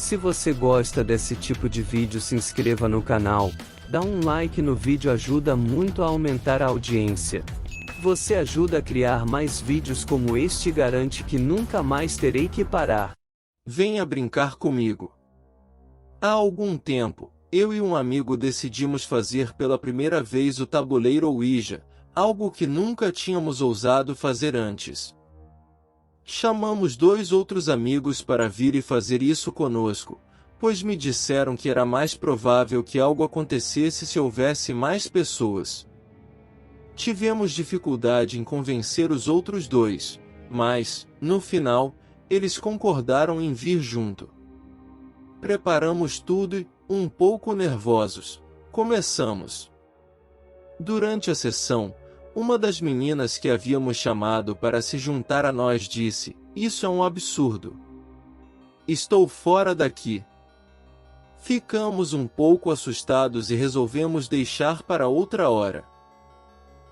Se você gosta desse tipo de vídeo, se inscreva no canal, dá um like no vídeo, ajuda muito a aumentar a audiência. Você ajuda a criar mais vídeos como este e garante que nunca mais terei que parar. Venha brincar comigo. Há algum tempo, eu e um amigo decidimos fazer pela primeira vez o tabuleiro Ouija, algo que nunca tínhamos ousado fazer antes. Chamamos 2 outros amigos para vir e fazer isso conosco, pois me disseram que era mais provável que algo acontecesse se houvesse mais pessoas. Tivemos dificuldade em convencer os outros 2, mas, no final, eles concordaram em vir junto. Preparamos tudo e, um pouco nervosos, começamos. Durante a sessão, uma das meninas que havíamos chamado para se juntar a nós disse: "Isso é um absurdo. Estou fora daqui." Ficamos um pouco assustados e resolvemos deixar para outra hora.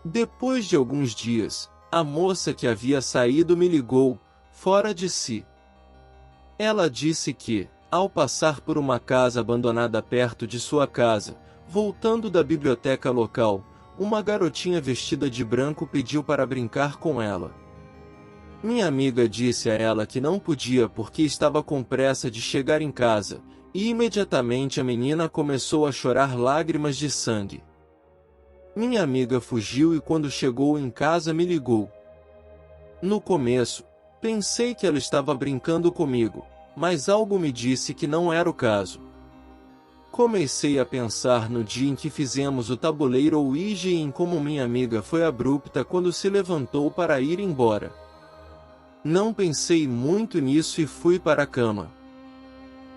Depois de alguns dias, a moça que havia saído me ligou, fora de si. Ela disse que, ao passar por uma casa abandonada perto de sua casa, voltando da biblioteca local, uma garotinha vestida de branco pediu para brincar com ela. Minha amiga disse a ela que não podia porque estava com pressa de chegar em casa, e imediatamente a menina começou a chorar lágrimas de sangue. Minha amiga fugiu e quando chegou em casa me ligou. No começo, pensei que ela estava brincando comigo, mas algo me disse que não era o caso. Comecei a pensar no dia em que fizemos o tabuleiro Ouija e em como minha amiga foi abrupta quando se levantou para ir embora. Não pensei muito nisso e fui para a cama.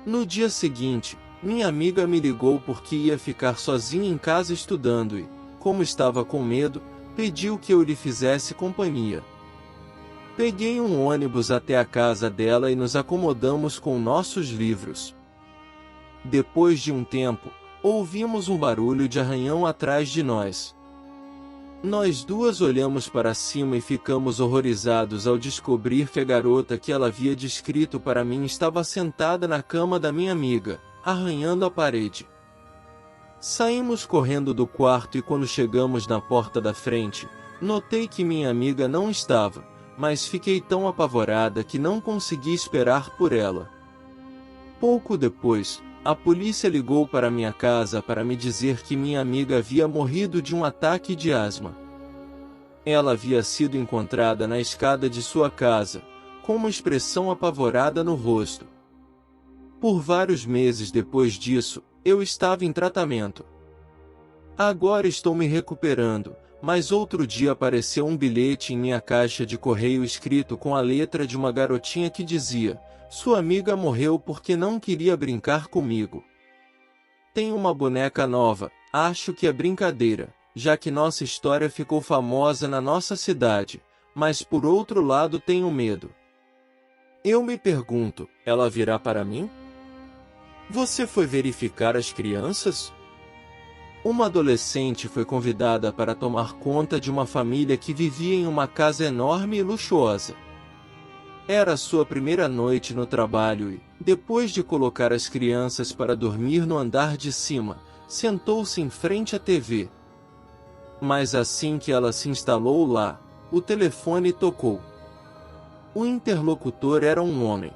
No dia seguinte, minha amiga me ligou porque ia ficar sozinha em casa estudando e, como estava com medo, pediu que eu lhe fizesse companhia. Peguei um ônibus até a casa dela e nos acomodamos com nossos livros. Depois de um tempo, ouvimos um barulho de arranhão atrás de nós. Nós 2 olhamos para cima e ficamos horrorizados ao descobrir que a garota que ela havia descrito para mim estava sentada na cama da minha amiga, arranhando a parede. Saímos correndo do quarto e quando chegamos na porta da frente, notei que minha amiga não estava, mas fiquei tão apavorada que não consegui esperar por ela. Pouco depois, a polícia ligou para minha casa para me dizer que minha amiga havia morrido de um ataque de asma. Ela havia sido encontrada na escada de sua casa, com uma expressão apavorada no rosto. Por vários meses depois disso, eu estava em tratamento. Agora estou me recuperando, mas outro dia apareceu um bilhete em minha caixa de correio escrito com a letra de uma garotinha que dizia: "Sua amiga morreu porque não queria brincar comigo. Tem uma boneca nova, acho que é brincadeira, já que nossa história ficou famosa na nossa cidade, mas por outro lado tenho medo." Eu me pergunto, ela virá para mim? Você foi verificar as crianças? Uma adolescente foi convidada para tomar conta de uma família que vivia em uma casa enorme e luxuosa. Era sua primeira noite no trabalho e, depois de colocar as crianças para dormir no andar de cima, sentou-se em frente à TV. Mas assim que ela se instalou lá, o telefone tocou. O interlocutor era um homem.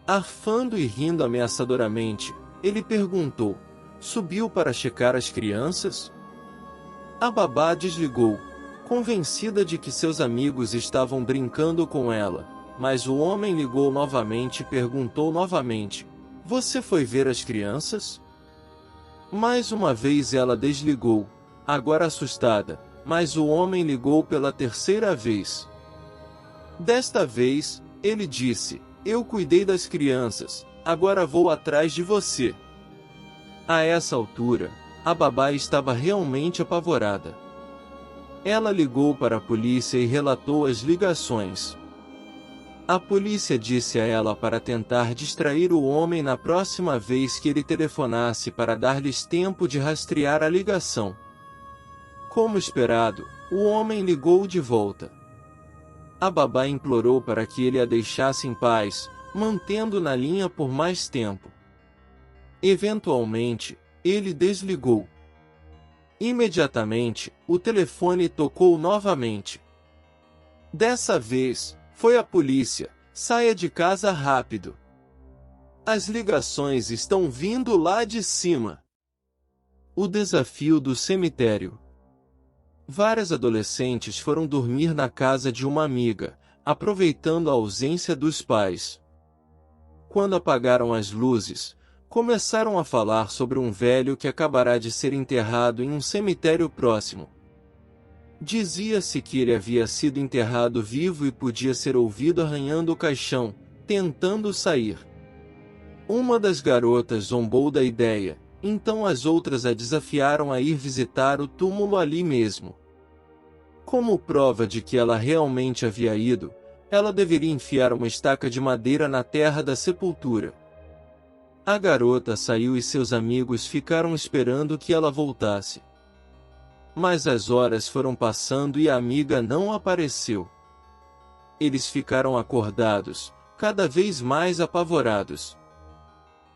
Arfando e rindo ameaçadoramente, ele perguntou: "Subiu para checar as crianças?" A babá desligou, convencida de que seus amigos estavam brincando com ela, mas o homem ligou novamente e perguntou novamente: "Você foi ver as crianças?" Mais uma vez ela desligou, agora assustada, mas o homem ligou pela terceira vez. Desta vez, ele disse: "Eu cuidei das crianças, agora vou atrás de você." A essa altura, a babá estava realmente apavorada. Ela ligou para a polícia e relatou as ligações. A polícia disse a ela para tentar distrair o homem na próxima vez que ele telefonasse para dar-lhes tempo de rastrear a ligação. Como esperado, o homem ligou de volta. A babá implorou para que ele a deixasse em paz, mantendo na linha por mais tempo. Eventualmente, ele desligou. Imediatamente, o telefone tocou novamente. Dessa vez, foi a polícia. Saia de casa rápido. As ligações estão vindo lá de cima. O desafio do cemitério. Várias adolescentes foram dormir na casa de uma amiga, aproveitando a ausência dos pais. Quando apagaram as luzes, começaram a falar sobre um velho que acabará de ser enterrado em um cemitério próximo. Dizia-se que ele havia sido enterrado vivo e podia ser ouvido arranhando o caixão, tentando sair. Uma das garotas zombou da ideia, então as outras a desafiaram a ir visitar o túmulo ali mesmo. Como prova de que ela realmente havia ido, ela deveria enfiar uma estaca de madeira na terra da sepultura. A garota saiu e seus amigos ficaram esperando que ela voltasse. Mas as horas foram passando e a amiga não apareceu. Eles ficaram acordados, cada vez mais apavorados.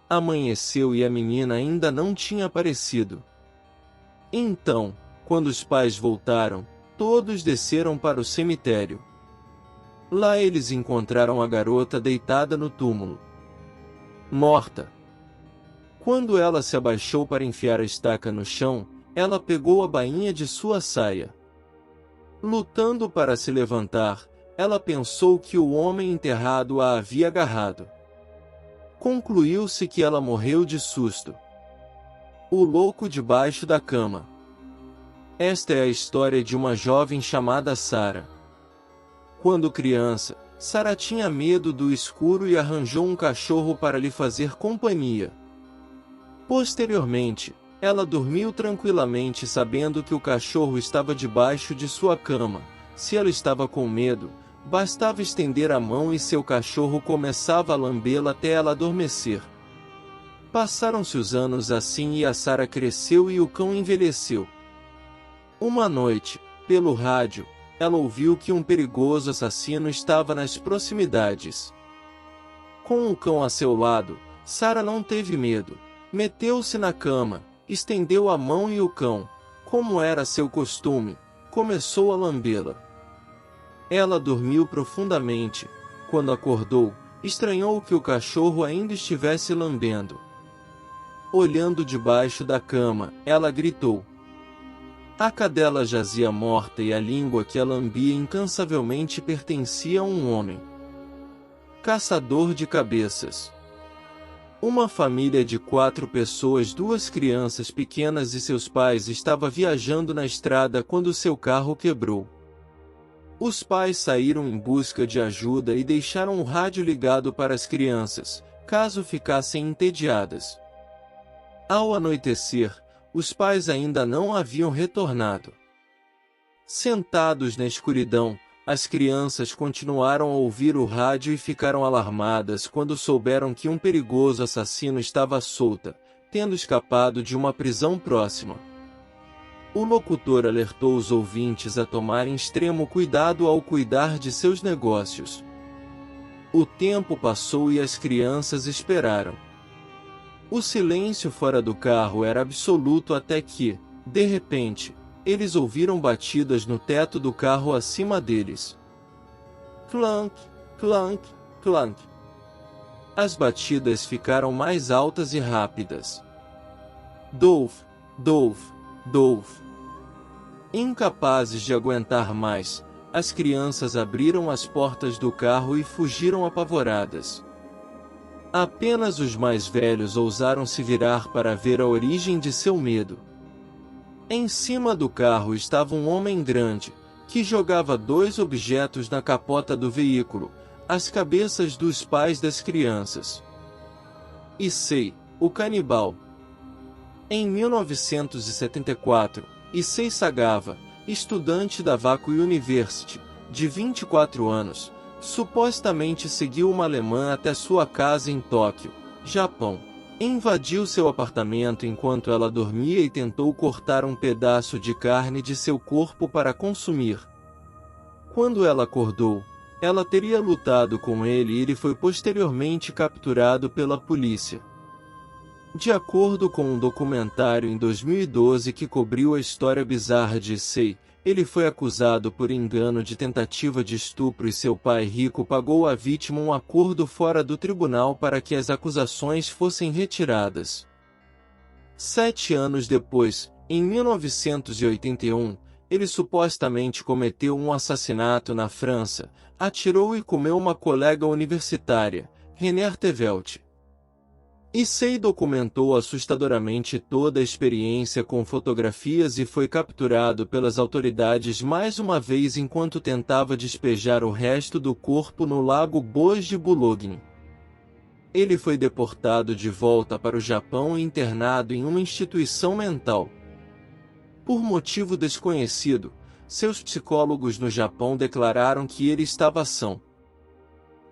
Amanheceu e a menina ainda não tinha aparecido. Então, quando os pais voltaram, todos desceram para o cemitério. Lá eles encontraram a garota deitada no túmulo, morta. Quando ela se abaixou para enfiar a estaca no chão, ela pegou a bainha de sua saia. Lutando para se levantar, ela pensou que o homem enterrado a havia agarrado. Concluiu-se que ela morreu de susto. O louco debaixo da cama. Esta é a história de uma jovem chamada Sarah. Quando criança, Sarah tinha medo do escuro e arranjou um cachorro para lhe fazer companhia. Posteriormente, ela dormiu tranquilamente sabendo que o cachorro estava debaixo de sua cama. Se ela estava com medo, bastava estender a mão e seu cachorro começava a lambê-la até ela adormecer. Passaram-se os anos assim e a Sarah cresceu e o cão envelheceu. Uma noite, pelo rádio, ela ouviu que um perigoso assassino estava nas proximidades. Com o cão a seu lado, Sarah não teve medo. Meteu-se na cama, estendeu a mão e o cão, como era seu costume, começou a lambê-la. Ela dormiu profundamente. Quando acordou, estranhou que o cachorro ainda estivesse lambendo. Olhando debaixo da cama, ela gritou. A cadela jazia morta e a língua que a lambia incansavelmente pertencia a um homem. Caçador de cabeças. Uma família de 4 pessoas, 2 crianças pequenas e seus pais estava viajando na estrada quando seu carro quebrou. Os pais saíram em busca de ajuda e deixaram o rádio ligado para as crianças, caso ficassem entediadas. Ao anoitecer, os pais ainda não haviam retornado. Sentados na escuridão, as crianças continuaram a ouvir o rádio e ficaram alarmadas quando souberam que um perigoso assassino estava solta, tendo escapado de uma prisão próxima. O locutor alertou os ouvintes a tomarem extremo cuidado ao cuidar de seus negócios. O tempo passou e as crianças esperaram. O silêncio fora do carro era absoluto até que, de repente, eles ouviram batidas no teto do carro acima deles. Clank, clank, clank. As batidas ficaram mais altas e rápidas. Dolph, Dolph, Dolph. Incapazes de aguentar mais, as crianças abriram as portas do carro e fugiram apavoradas. Apenas os mais velhos ousaram se virar para ver a origem de seu medo. Em cima do carro estava um homem grande, que jogava 2 objetos na capota do veículo, as cabeças dos pais das crianças. Issei, o canibal. Em 1974, Issei Sagawa, estudante da Waco University, de 24 anos, supostamente seguiu uma alemã até sua casa em Tóquio, Japão. Invadiu seu apartamento enquanto ela dormia e tentou cortar um pedaço de carne de seu corpo para consumir. Quando ela acordou, Ela teria lutado com ele e ele foi posteriormente capturado pela polícia. De acordo com um documentário em 2012 que cobriu a história bizarra de Issei, ele foi acusado por engano de tentativa de estupro e seu pai rico pagou à vítima um acordo fora do tribunal para que as acusações fossem retiradas. 7 anos depois, em 1981, ele supostamente cometeu um assassinato na França, atirou e comeu uma colega universitária, Renée Artevelde. Issei documentou assustadoramente toda a experiência com fotografias e foi capturado pelas autoridades mais uma vez enquanto tentava despejar o resto do corpo no lago Bois de Boulogne. Ele foi deportado de volta para o Japão e internado em uma instituição mental. Por motivo desconhecido, seus psicólogos no Japão declararam que ele estava são.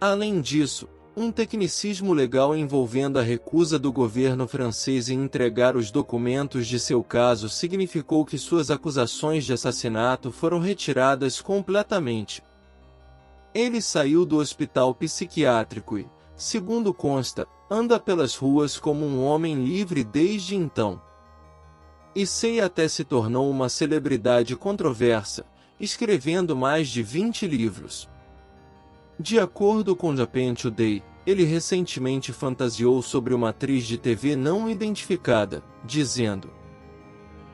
Além disso, um tecnicismo legal envolvendo a recusa do governo francês em entregar os documentos de seu caso significou que suas acusações de assassinato foram retiradas completamente. Ele saiu do hospital psiquiátrico e, segundo consta, anda pelas ruas como um homem livre desde então. Issei até se tornou uma celebridade controversa, escrevendo mais de 20 livros. De acordo com Japan Today, ele recentemente fantasiou sobre uma atriz de TV não identificada, dizendo: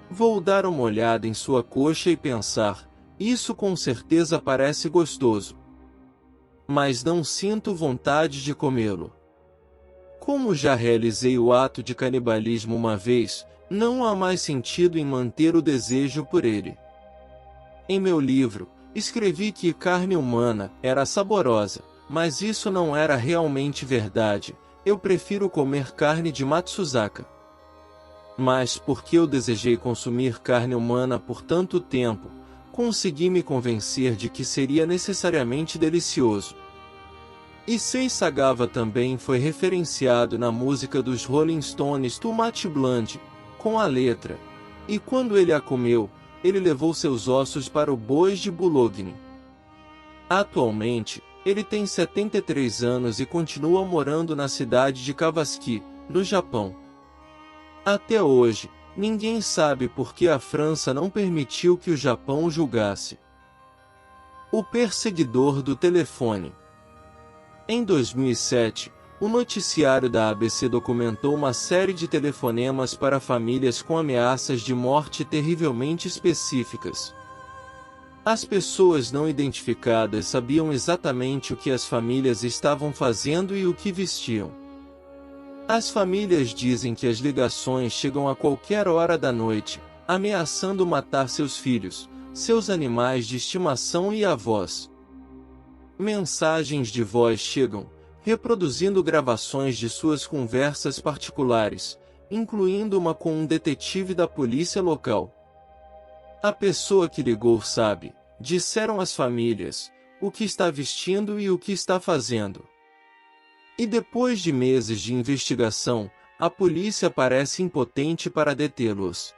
"Vou dar uma olhada em sua coxa e pensar, isso com certeza parece gostoso. Mas não sinto vontade de comê-lo. Como já realizei o ato de canibalismo uma vez, não há mais sentido em manter o desejo por ele." Em meu livro, escrevi que carne humana era saborosa, mas isso não era realmente verdade. Eu prefiro comer carne de Matsuzaka. Mas porque eu desejei consumir carne humana por tanto tempo, consegui me convencer de que seria necessariamente delicioso. Issei Sagawa também foi referenciado na música dos Rolling Stones Too Much Blonde, com a letra: "E quando ele a comeu, ele levou seus ossos para o Bois de Boulogne." Atualmente, ele tem 73 anos e continua morando na cidade de Kawasaki, no Japão. Até hoje, ninguém sabe por que a França não permitiu que o Japão o julgasse. O perseguidor do telefone. Em 2007, o noticiário da ABC documentou uma série de telefonemas para famílias com ameaças de morte terrivelmente específicas. As pessoas não identificadas sabiam exatamente o que as famílias estavam fazendo e o que vestiam. As famílias dizem que as ligações chegam a qualquer hora da noite, ameaçando matar seus filhos, seus animais de estimação e avós. Mensagens de voz chegam, reproduzindo gravações de suas conversas particulares, incluindo uma com um detetive da polícia local. A pessoa que ligou sabe, disseram as famílias, o que está vestindo e o que está fazendo. E depois de meses de investigação, a polícia parece impotente para detê-los.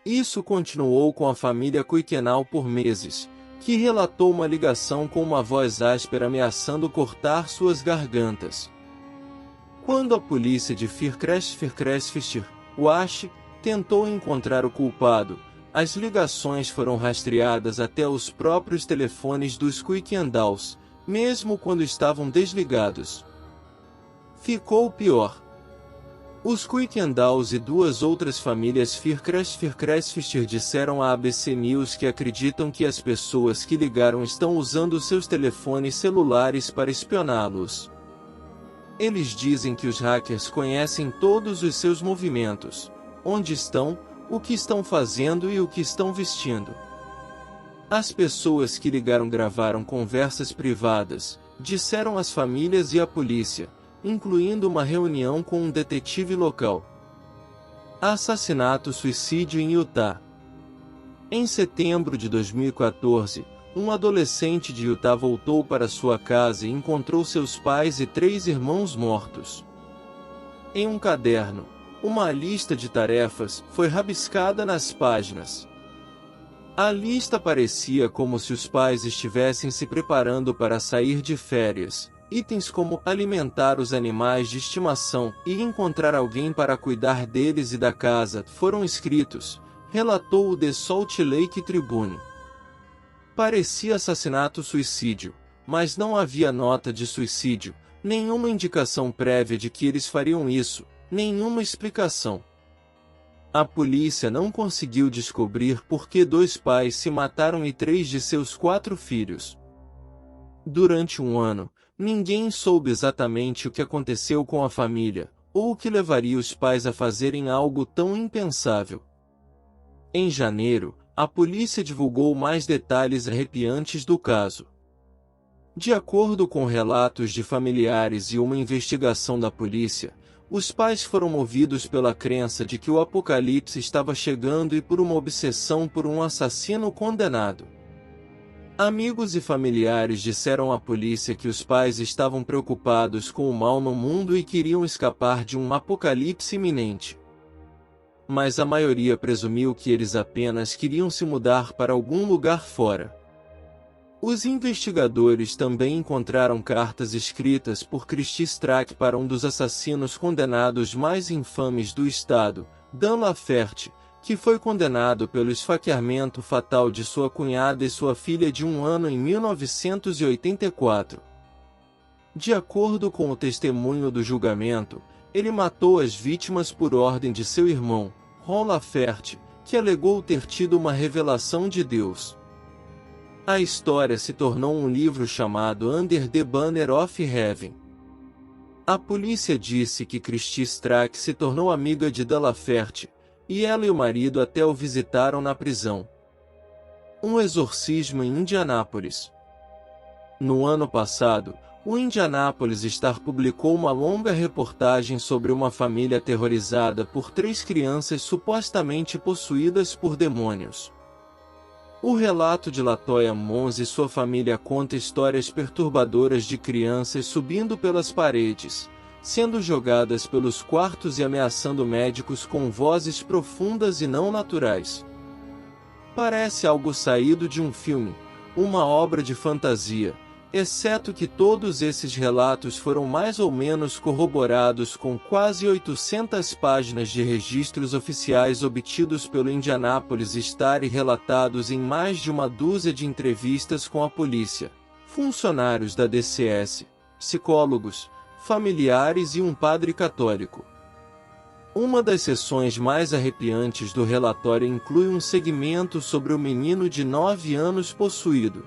Isso continuou com a família Kuikenau por meses, que relatou uma ligação com uma voz áspera ameaçando cortar suas gargantas. Quando a polícia de Firkresftir, Wash, tentou encontrar o culpado, as ligações foram rastreadas até os próprios telefones dos Kuikendaus, mesmo quando estavam desligados. Ficou pior. Os Kuikendaus e duas outras famílias Firkresftir disseram à ABC News que acreditam que as pessoas que ligaram estão usando seus telefones celulares para espioná-los. Eles dizem que os hackers conhecem todos os seus movimentos, onde estão, o que estão fazendo e o que estão vestindo. As pessoas que ligaram gravaram conversas privadas, disseram às famílias e à polícia, incluindo uma reunião com um detetive local. Assassinato-suicídio em Utah. Em setembro de 2014, um adolescente de Utah voltou para sua casa e encontrou seus pais e 3 irmãos mortos. Em um caderno, uma lista de tarefas foi rabiscada nas páginas. A lista parecia como se os pais estivessem se preparando para sair de férias. Itens como alimentar os animais de estimação e encontrar alguém para cuidar deles e da casa foram escritos, relatou o The Salt Lake Tribune. Parecia assassinato-suicídio, mas não havia nota de suicídio, nenhuma indicação prévia de que eles fariam isso, nenhuma explicação. A polícia não conseguiu descobrir por que 2 pais se mataram e 3 de seus 4 filhos. Durante um ano, ninguém soube exatamente o que aconteceu com a família, ou o que levaria os pais a fazerem algo tão impensável. Em janeiro, a polícia divulgou mais detalhes arrepiantes do caso. De acordo com relatos de familiares e uma investigação da polícia, os pais foram movidos pela crença de que o apocalipse estava chegando e por uma obsessão por um assassino condenado. Amigos e familiares disseram à polícia que os pais estavam preocupados com o mal no mundo e queriam escapar de um apocalipse iminente. Mas a maioria presumiu que eles apenas queriam se mudar para algum lugar fora. Os investigadores também encontraram cartas escritas por Christy Strack para um dos assassinos condenados mais infames do estado, Dan Laferte, que foi condenado pelo esfaqueamento fatal de sua cunhada e sua filha de 1 ano em 1984. De acordo com o testemunho do julgamento, ele matou as vítimas por ordem de seu irmão, Ron Laferte, que alegou ter tido uma revelação de Deus. A história se tornou um livro chamado Under the Banner of Heaven. A polícia disse que Christy Strack se tornou amiga de Dan Laferte, e ela e o marido até o visitaram na prisão. Um exorcismo em Indianápolis. No ano passado, o Indianapolis Star publicou uma longa reportagem sobre uma família aterrorizada por 3 crianças supostamente possuídas por demônios. O relato de LaToya Mons e sua família conta histórias perturbadoras de crianças subindo pelas paredes, sendo jogadas pelos quartos e ameaçando médicos com vozes profundas e não naturais. Parece algo saído de um filme, uma obra de fantasia, exceto que todos esses relatos foram mais ou menos corroborados com quase 800 páginas de registros oficiais obtidos pelo Indianapolis Star e relatados em mais de uma dúzia de entrevistas com a polícia, funcionários da DCS, psicólogos, familiares e um padre católico. Uma das seções mais arrepiantes do relatório inclui um segmento sobre o menino de 9 anos possuído.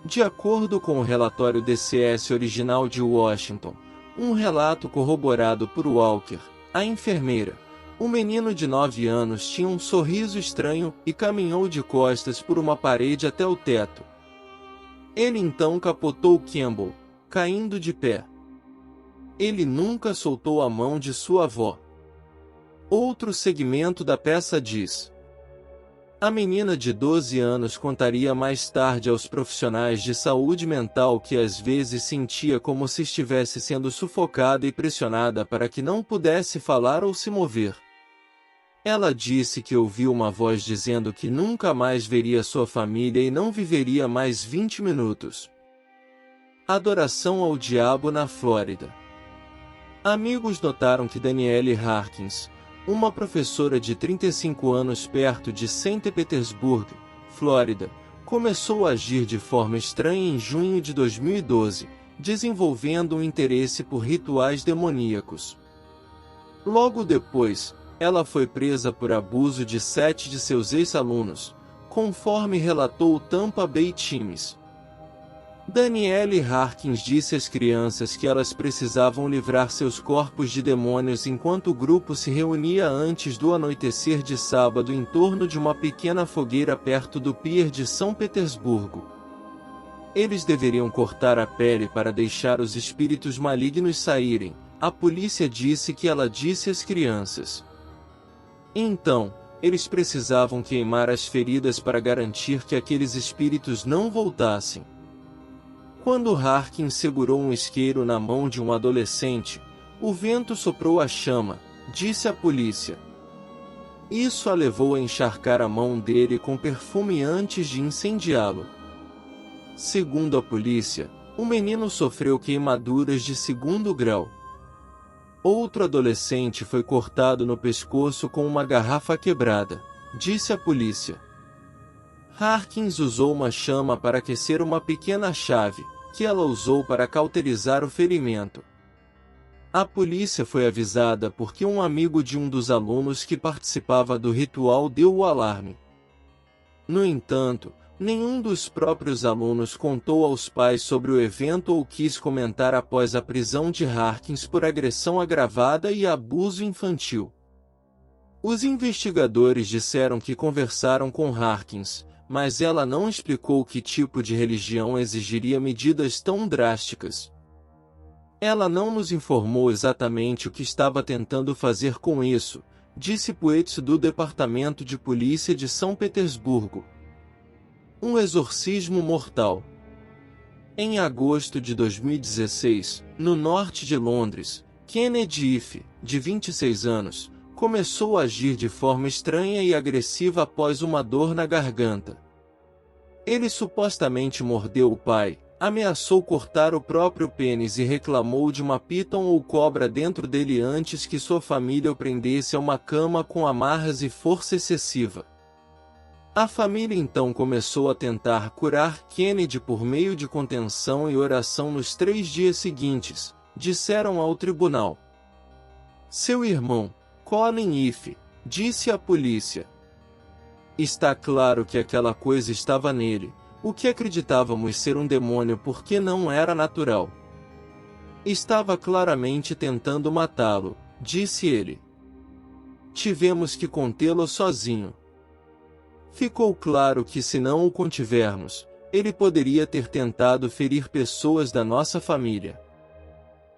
De acordo com o relatório DCS original de Washington, um relato corroborado por Walker, a enfermeira, o menino de 9 anos tinha um sorriso estranho e caminhou de costas por uma parede até o teto. Ele então capotou Campbell, caindo de pé. Ele nunca soltou a mão de sua avó. Outro segmento da peça diz: a menina de 12 anos contaria mais tarde aos profissionais de saúde mental que às vezes sentia como se estivesse sendo sufocada e pressionada para que não pudesse falar ou se mover. Ela disse que ouviu uma voz dizendo que nunca mais veria sua família e não viveria mais 20 minutos. Adoração ao diabo na Flórida. Amigos notaram que Danielle Harkins, uma professora de 35 anos perto de St. Petersburg, Flórida, começou a agir de forma estranha em junho de 2012, desenvolvendo um interesse por rituais demoníacos. Logo depois, ela foi presa por abuso de 7 de seus ex-alunos, conforme relatou o Tampa Bay Times. Danielle Harkins disse às crianças que elas precisavam livrar seus corpos de demônios enquanto o grupo se reunia antes do anoitecer de sábado em torno de uma pequena fogueira perto do pier de São Petersburgo. Eles deveriam cortar a pele para deixar os espíritos malignos saírem, a polícia disse que ela disse às crianças. Então, eles precisavam queimar as feridas para garantir que aqueles espíritos não voltassem. Quando Harkins segurou um isqueiro na mão de um adolescente, o vento soprou a chama, disse a polícia. Isso a levou a encharcar a mão dele com perfume antes de incendiá-lo. Segundo a polícia, o menino sofreu queimaduras de 2º grau. Outro adolescente foi cortado no pescoço com uma garrafa quebrada, disse a polícia. Harkins usou uma chama para aquecer uma pequena chave, que ela usou para cauterizar o ferimento. A polícia foi avisada porque um amigo de um dos alunos que participava do ritual deu o alarme. No entanto, nenhum dos próprios alunos contou aos pais sobre o evento ou quis comentar após a prisão de Harkins por agressão agravada e abuso infantil. Os investigadores disseram que conversaram com Harkins, mas ela não explicou que tipo de religião exigiria medidas tão drásticas. Ela não nos informou exatamente o que estava tentando fazer com isso, disse Puetz do Departamento de Polícia de São Petersburgo. Um exorcismo mortal. Em agosto de 2016, no norte de Londres, Kennedy Ife, de 26 anos, começou a agir de forma estranha e agressiva após uma dor na garganta. Ele supostamente mordeu o pai, ameaçou cortar o próprio pênis e reclamou de uma python ou cobra dentro dele antes que sua família o prendesse a uma cama com amarras e força excessiva. A família então começou a tentar curar Kennedy por meio de contenção e oração nos 3 dias seguintes, disseram ao tribunal. Seu irmão, Colin Ife, disse à polícia. Está claro que aquela coisa estava nele, o que acreditávamos ser um demônio porque não era natural. Estava claramente tentando matá-lo, disse ele. Tivemos que contê-lo sozinho. Ficou claro que se não o contivermos, ele poderia ter tentado ferir pessoas da nossa família.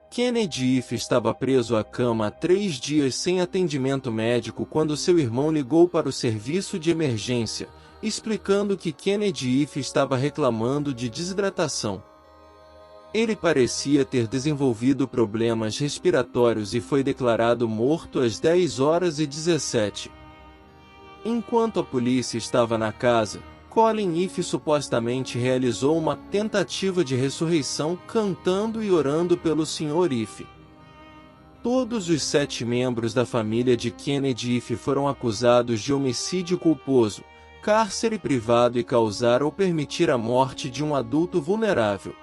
Kennedy Ife estava preso à cama há 3 dias sem atendimento médico quando seu irmão ligou para o serviço de emergência, explicando que Kennedy Ife estava reclamando de desidratação. Ele parecia ter desenvolvido problemas respiratórios e foi declarado morto às 10h17. Enquanto a polícia estava na casa, Colin Ife supostamente realizou uma tentativa de ressurreição cantando e orando pelo Sr. Ife. Todos os 7 membros da família de Kennedy Ife foram acusados de homicídio culposo, cárcere privado e causar ou permitir a morte de um adulto vulnerável.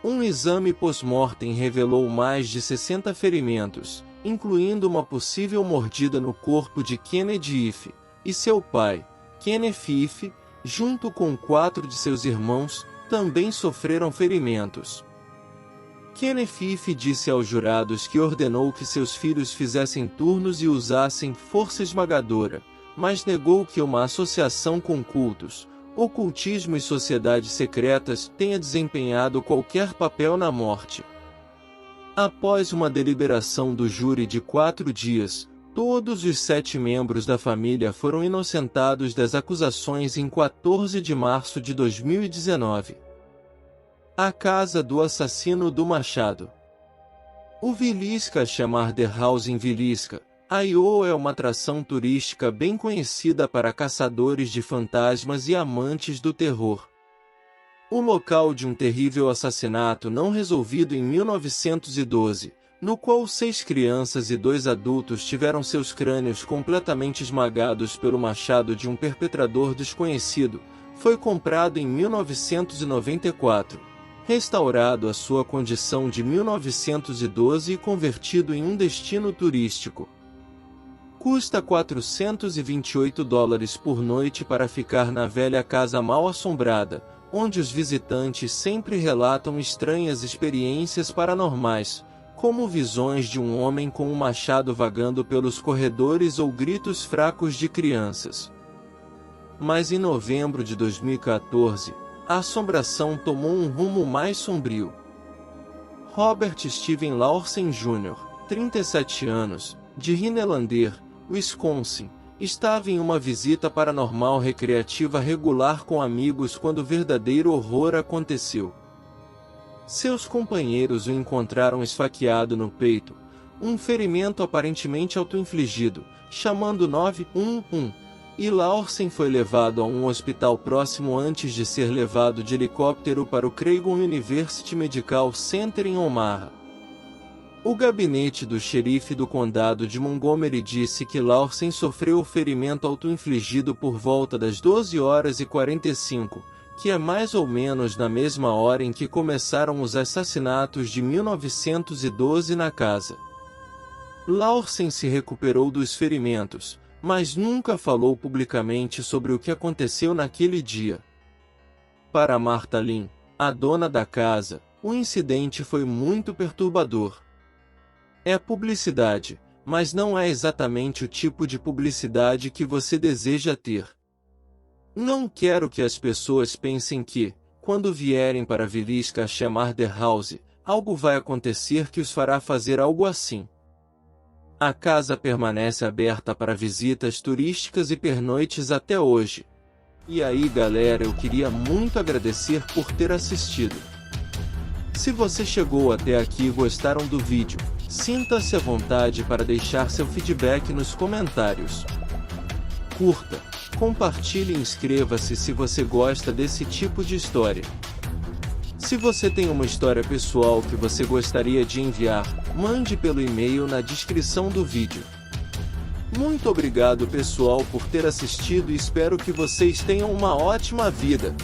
Um exame pós-mortem revelou mais de 60 ferimentos, incluindo uma possível mordida no corpo de Kennedy Ife, e seu pai, Kenneth Ife, junto com 4 de seus irmãos, também sofreram ferimentos. Kenneth Ife disse aos jurados que ordenou que seus filhos fizessem turnos e usassem força esmagadora, mas negou que uma associação com cultos, ocultismo e sociedades secretas tenha desempenhado qualquer papel na morte. Após uma deliberação do júri de 4 dias, todos os 7 membros da família foram inocentados das acusações em 14 de março de 2019. A casa do assassino do machado. O Villisca Chamber House em Villisca, Iowa é uma atração turística bem conhecida para caçadores de fantasmas e amantes do terror. O local de um terrível assassinato não resolvido em 1912, no qual 6 crianças e 2 adultos tiveram seus crânios completamente esmagados pelo machado de um perpetrador desconhecido, foi comprado em 1994, restaurado à sua condição de 1912 e convertido em um destino turístico. Custa $428 por noite para ficar na velha casa mal-assombrada, onde os visitantes sempre relatam estranhas experiências paranormais, como visões de um homem com um machado vagando pelos corredores ou gritos fracos de crianças. Mas em novembro de 2014, a assombração tomou um rumo mais sombrio. Robert Steven Lawson Jr., 37 anos, de Rhinelander, Wisconsin, estava em uma visita paranormal recreativa regular com amigos quando o verdadeiro horror aconteceu. Seus companheiros o encontraram esfaqueado no peito, um ferimento aparentemente auto-infligido, chamando 911, e Lawson foi levado a um hospital próximo antes de ser levado de helicóptero para o Creighton University Medical Center em Omaha. O gabinete do xerife do condado de Montgomery disse que Lawson sofreu o ferimento auto-infligido por volta das 12h45, que é mais ou menos na mesma hora em que começaram os assassinatos de 1912 na casa. Lawson se recuperou dos ferimentos, mas nunca falou publicamente sobre o que aconteceu naquele dia. Para Martha Lynn, a dona da casa, o incidente foi muito perturbador. É publicidade, mas não é exatamente o tipo de publicidade que você deseja ter. Não quero que as pessoas pensem que, quando vierem para Villisca chamar The House, algo vai acontecer que os fará fazer algo assim. A casa permanece aberta para visitas turísticas e pernoites até hoje. E aí galera, eu queria muito agradecer por ter assistido. Se você chegou até aqui e gostaram do vídeo, sinta-se à vontade para deixar seu feedback nos comentários. Curta, compartilhe e inscreva-se se você gosta desse tipo de história. Se você tem uma história pessoal que você gostaria de enviar, mande pelo e-mail na descrição do vídeo. Muito obrigado pessoal por ter assistido e espero que vocês tenham uma ótima vida.